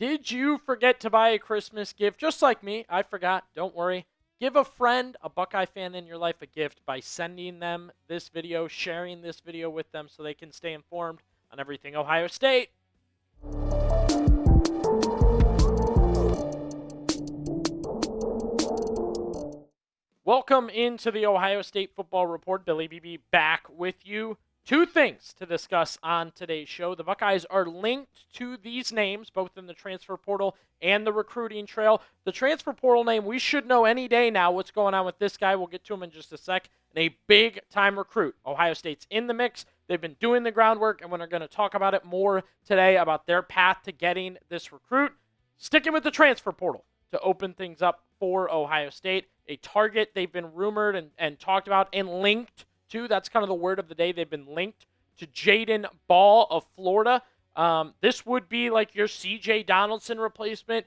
Did you forget to buy a Christmas gift? Just like me, I forgot. Don't worry. Give a friend, a Buckeye fan in your life, a gift by sending them this video, sharing this video with them so they can stay informed on everything Ohio State. Welcome into the Ohio State Football Report. Billy BB back with you. Two things to discuss on today's show. The Buckeyes are linked to these names, both in the transfer portal and the recruiting trail. The transfer portal name, we should know any day now what's going on with this guy. We'll get to him in just a sec. And a big-time recruit. Ohio State's in the mix. They've been doing the groundwork, and we're going to talk about it more today, about their path to getting this recruit. Sticking with the transfer portal to open things up for Ohio State. A target they've been rumored and talked about and linked to. That's kind of the word of the day. They've been linked to Jadan Baugh of Florida. This would be like your C.J. Donaldson replacement.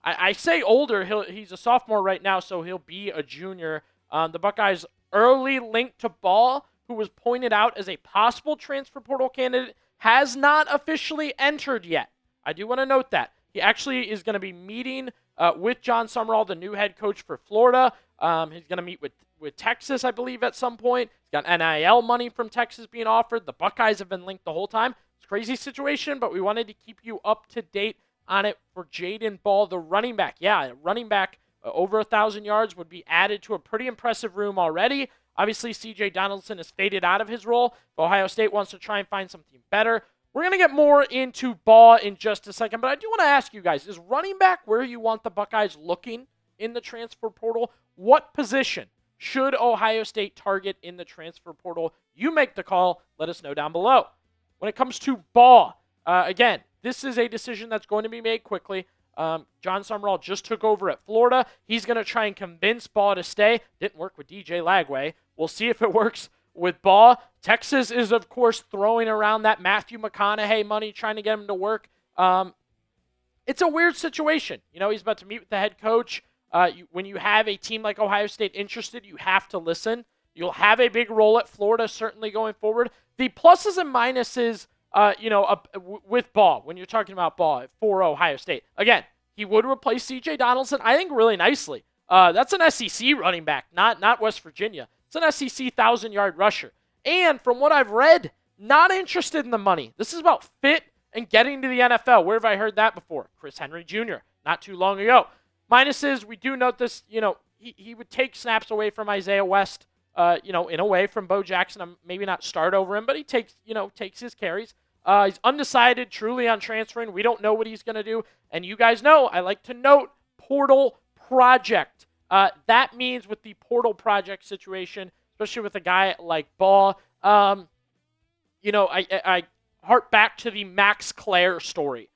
I say older. He's a sophomore right now, so he'll be a junior. The Buckeyes early link to Baugh, who was pointed out as a possible transfer portal candidate, has not officially entered yet. I do want to note that. He actually is going to be meeting with John Summerall, the new head coach for Florida. He's going to meet with Texas, I believe, at some point. He's got NIL money from Texas being offered. The Buckeyes have been linked the whole time. It's a crazy situation, but we wanted to keep you up to date on it for Jadan Baugh, the running back. Yeah, running back over 1,000 yards would be added to a pretty impressive room already. Obviously, C.J. Donaldson has faded out of his role. Ohio State wants to try and find something better. We're going to get more into Baugh in just a second, but I do want to ask you guys, is running back where you want the Buckeyes looking in the transfer portal? What position should Ohio State target in the transfer portal? You make the call. Let us know down below. When it comes to Baugh, again, this is a decision that's going to be made quickly. John Summerall just took over at Florida. He's going to try and convince Baugh to stay. Didn't work with DJ Lagway. We'll see if it works with Baugh. Texas is, of course, throwing around that Matthew McConaughey money, trying to get him to work. It's a weird situation. You know, he's about to meet with the head coach. When you have a team like Ohio State interested, you have to listen. You'll have a big role at Florida, certainly going forward. The pluses and minuses, with Baugh, when you're talking about Baugh for Ohio State. Again, he would replace C.J. Donaldson, I think, really nicely. That's an SEC running back, not West Virginia. It's an SEC 1,000-yard rusher. And from what I've read, not interested in the money. This is about fit and getting to the NFL. Where have I heard that before? Chris Henry Jr., not too long ago. Minuses, we do note this, he would take snaps away from Isaiah West, in a way from Bo Jackson. Maybe not start over him, but he takes his carries. He's undecided truly on transferring. We don't know what he's going to do. And you guys know, I like to note, portal project. That means with the portal project situation, especially with a guy like Baugh, I hark back to the Max Clare story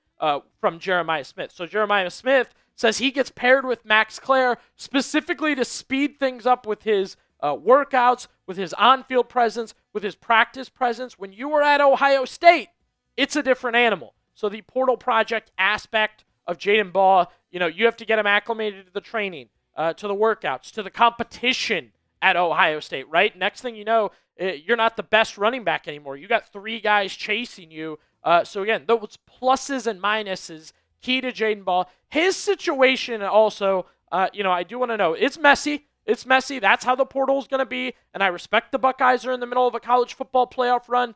from Jeremiah Smith. So Jeremiah Smith says he gets paired with Max Clare specifically to speed things up with his workouts, with his on-field presence, with his practice presence. When you were at Ohio State, it's a different animal. So the portal project aspect of Jadan Baugh, you have to get him acclimated to the training, to the workouts, to the competition at Ohio State, right? Next thing you know, you're not the best running back anymore. You got three guys chasing you. So again, those pluses and minuses, key to Jadan Baugh. His situation also, I do want to know, it's messy. It's messy. That's how the portal is going to be. And I respect the Buckeyes are in the middle of a college football playoff run.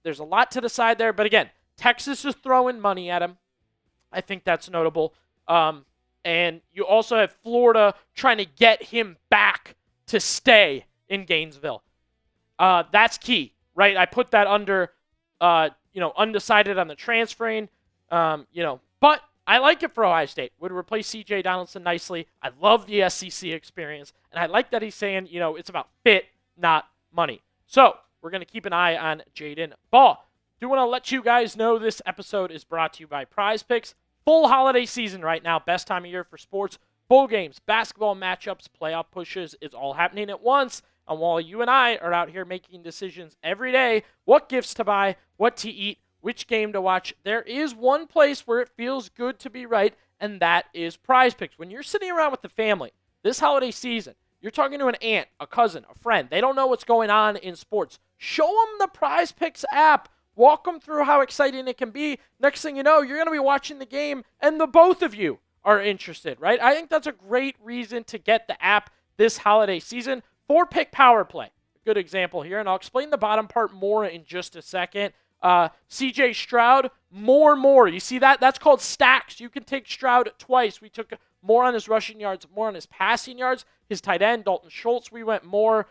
There's a lot to decide there. But again, Texas is throwing money at him. I think that's notable. And you also have Florida trying to get him back to stay in Gainesville. That's key, right? I put that under, undecided on the transferring, but I like it for Ohio State. Would replace C.J. Donaldson nicely. I love the SEC experience, and I like that he's saying, it's about fit, not money. So we're going to keep an eye on Jadan Baugh. Do want to let you guys know this episode is brought to you by Prize Picks. Full holiday season right now. Best time of year for sports. Bowl games, basketball matchups, playoff pushes. It's all happening at once. And while you and I are out here making decisions every day, what gifts to buy, what to eat, which game to watch, there is one place where it feels good to be right, and that is Prize Picks. When you're sitting around with the family this holiday season, you're talking to an aunt, a cousin, a friend. They don't know what's going on in sports. Show them the Prize Picks app. walk them through how exciting it can be. Next thing you know, you're going to be watching the game, and the both of you are interested, right? I think that's a great reason to get the app this holiday season. 4-pick power play, a good example here, and I'll explain the bottom part more in just a second. CJ Stroud, more. You see that? That's called stacks. You can take Stroud twice. We took more on his rushing yards, more on his passing yards. His tight end, Dalton Schultz, we went more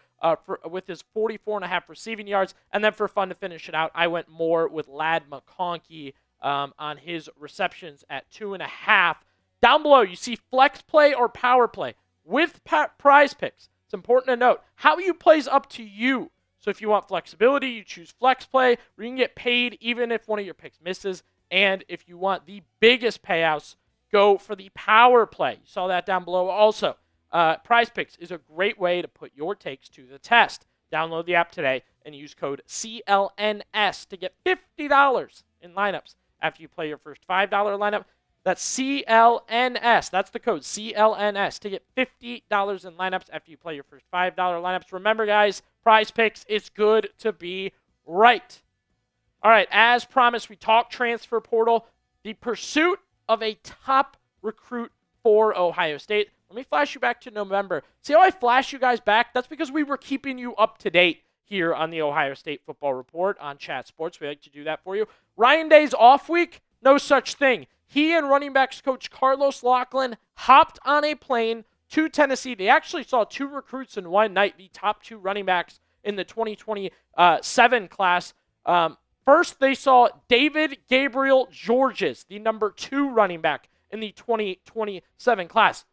with his 44.5 receiving yards. And then for fun to finish it out, I went more with Ladd McConkey on his receptions at 2.5. Down below, you see flex play or power play with prize picks. It's important to note, how you play is up to you. So if you want flexibility, you choose flex play, where you can get paid even if one of your picks misses. And if you want the biggest payouts, go for the power play. You saw that down below also. Prize Picks is a great way to put your takes to the test. Download the app today and use code CLNS to get $50 in lineups after you play your first $5 lineup. That's CLNS. That's the code, CLNS, to get $50 in lineups after you play your first $5 lineups. Remember, guys, Prize Picks, it's good to be right. All right, as promised, we talked transfer portal, the pursuit of a top recruit for Ohio State. Let me flash you back to November. See how I flash you guys back? That's because we were keeping you up to date here on the Ohio State Football Report on Chat Sports. We like to do that for you. Ryan Day's off week, no such thing. He and running backs coach Carlos Lachlan hopped on a plane to Tennessee. They actually saw 2 recruits in one night, the top 2 running backs in the 2027 class. First, they saw David Gabriel Georges, the number 2 running back in the 2027 class.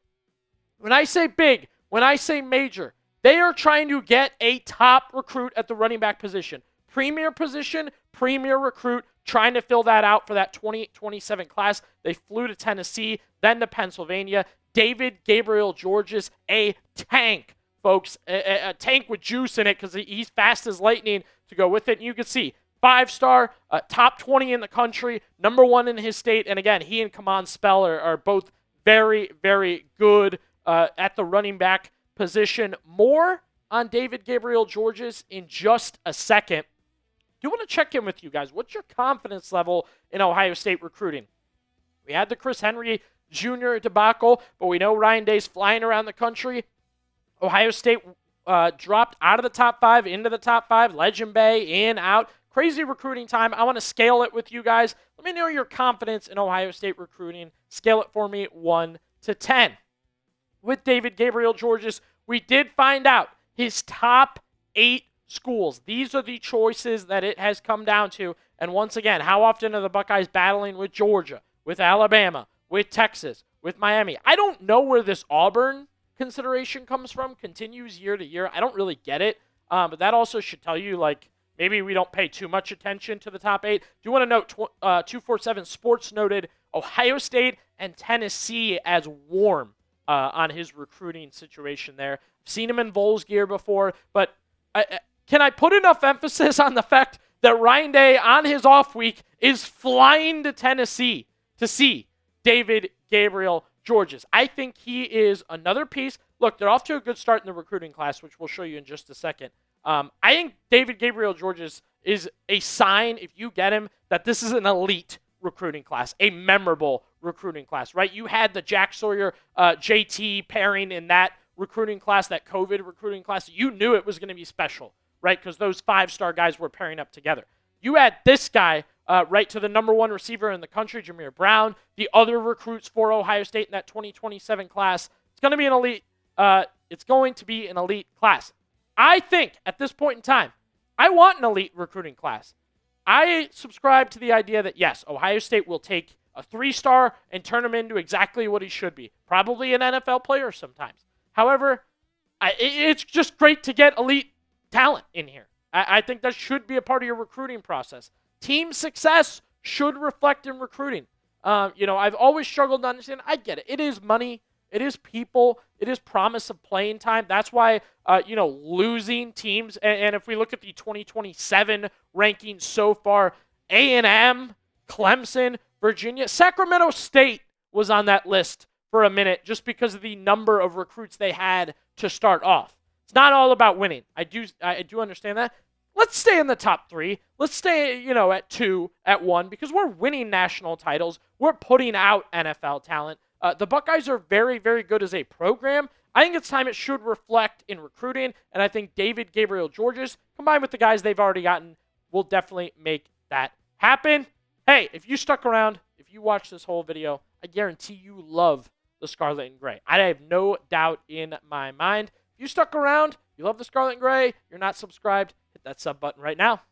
When I say big, when I say major, they are trying to get a top recruit at the running back position. Premier position, premier recruit, trying to fill that out for that 2027 class. They flew to Tennessee, then to Pennsylvania. David Gabriel Georges, a tank, folks. A tank with juice in it because he's fast as lightning to go with it. And you can see 5-star, top 20 in the country, number 1 in his state. And again, he and Kaman Spell are both very, very good at the running back position. More on David Gabriel Georges in just a second. Do want to check in with you guys. What's your confidence level in Ohio State recruiting? We had the Chris Henry Jr. debacle, but we know Ryan Day's flying around the country. Ohio State dropped out of the top 5 into the top 5. Legend Bay, in, out. Crazy recruiting time. I want to scale it with you guys. Let me know your confidence in Ohio State recruiting. Scale it for me 1 to 10. With David Gabriel Georges, we did find out his top 8 schools. These are the choices that it has come down to. And once again, how often are the Buckeyes battling with Georgia, with Alabama, with Texas, with Miami? I don't know where this Auburn consideration comes from, continues year to year. I don't really get it. But that also should tell you, like, maybe we don't pay too much attention to the top 8. Do you want to note 247 Sports noted Ohio State and Tennessee as warm on his recruiting situation there. I've seen him in Vols gear before, but can I put enough emphasis on the fact that Ryan Day on his off week is flying to Tennessee to see David Gabriel Georges? I think he is another piece. Look, they're off to a good start in the recruiting class, which we'll show you in just a second. I think David Gabriel Georges is a sign, if you get him, that this is an elite recruiting class, a memorable recruiting class, right? You had the Jack Sawyer, JT pairing in that recruiting class, that COVID recruiting class. You knew it was going to be special, right? Because those 5-star guys were pairing up together. You add this guy right to the number 1 receiver in the country, Jameer Brown, the other recruits for Ohio State in that 2027 class. It's going to be an elite. It's going to be an elite class. I think at this point in time, I want an elite recruiting class. I subscribe to the idea that, yes, Ohio State will take a 3-star and turn him into exactly what he should be. Probably an NFL player sometimes. However, it's just great to get elite talent in here. I think that should be a part of your recruiting process. Team success should reflect in recruiting. I've always struggled to understand. I get it. It is money. It is people. It is promise of playing time. That's why, losing teams. And if we look at the 2027 rankings so far, A&M, Clemson, Virginia, Sacramento State was on that list for a minute just because of the number of recruits they had to start off. It's not all about winning. I do understand that. let's stay in the top 3. Let's stay, at 2, at 1, because we're winning national titles. We're putting out NFL talent. The Buckeyes are very, very good as a program. I think it's time it should reflect in recruiting, and I think Gabriel George's, combined with the guys they've already gotten, will definitely make that happen. Hey, if you stuck around, if you watched this whole video, I guarantee you love the Scarlet and Gray. I have no doubt in my mind. If you stuck around, you love the Scarlet and Gray, you're not subscribed, hit that sub button right now.